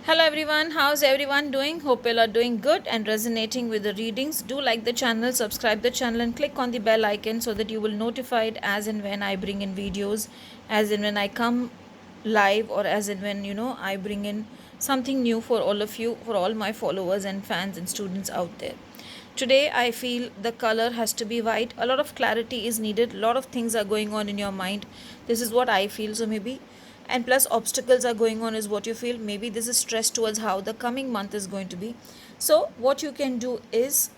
Hello everyone, how's everyone doing? Hope you are doing good and resonating with the readings. Do like the channel, subscribe the channel and click on the bell icon so that you will notified as and when I bring in videos, as in when I come live, or as in when I bring in something new for all of you, for all my followers and fans and students out there. Today I feel the color has to be white. A lot of clarity is needed. A lot of things are going on in your mind. This is what I feel. So maybe, and plus obstacles are going on is what you feel. Maybe this is stress towards how the coming month is going to be. So what you can do is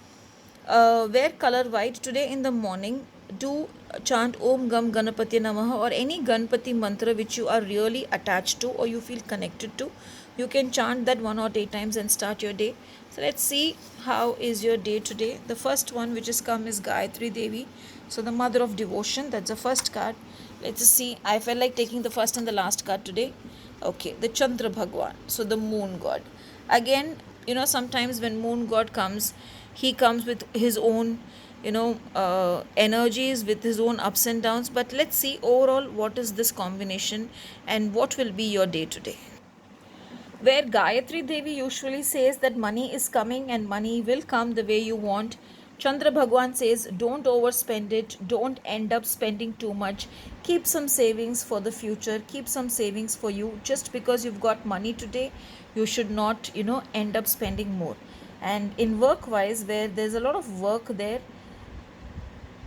wear color white today in the morning. Do chant Om Gam Ganapati Namaha or any Ganpati mantra which you are really attached to or you feel connected to. You can chant that 1 or 8 times and start your day. So let's see how is your day today. The first one which has come is Gayatri Devi. So the mother of devotion. That's the first card. Let's just see. I felt like taking the first and the last card today. Okay, the Chandra Bhagwan. So the moon god. Again, sometimes when moon god comes, he comes with his own energies, with his own ups and downs. But let's see overall what is this combination and what will be your day today. Where Gayatri Devi usually says that money is coming and money will come the way you want, Chandra Bhagwan says don't overspend it, don't end up spending too much, keep some savings for the future, keep some savings for you. Just because you've got money today, you should not end up spending more. And in work wise, where there's a lot of work there,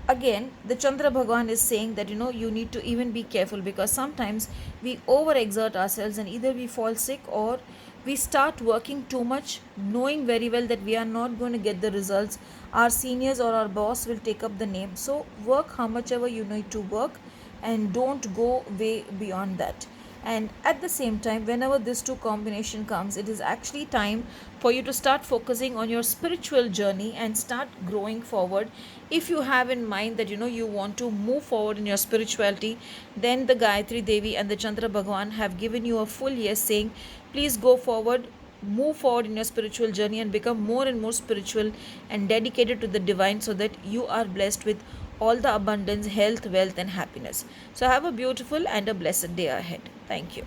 again the Chandra Bhagwan is saying that you need to even be careful, because sometimes we overexert ourselves and either we fall sick or we start working too much, knowing very well that we are not going to get the results. Our seniors or our boss will take up the name. So work how much ever you need to work and don't go way beyond that. And at the same time, whenever this two combination comes, it is actually time for you to start focusing on your spiritual journey and start growing forward. If you have in mind that you want to move forward in your spirituality, then the Gayatri Devi and the Chandra Bhagwan have given you a full yes, saying please go forward, move forward in your spiritual journey and become more and more spiritual and dedicated to the divine, so that you are blessed with all the abundance, health, wealth and happiness. So have a beautiful and a blessed day ahead. Thank you.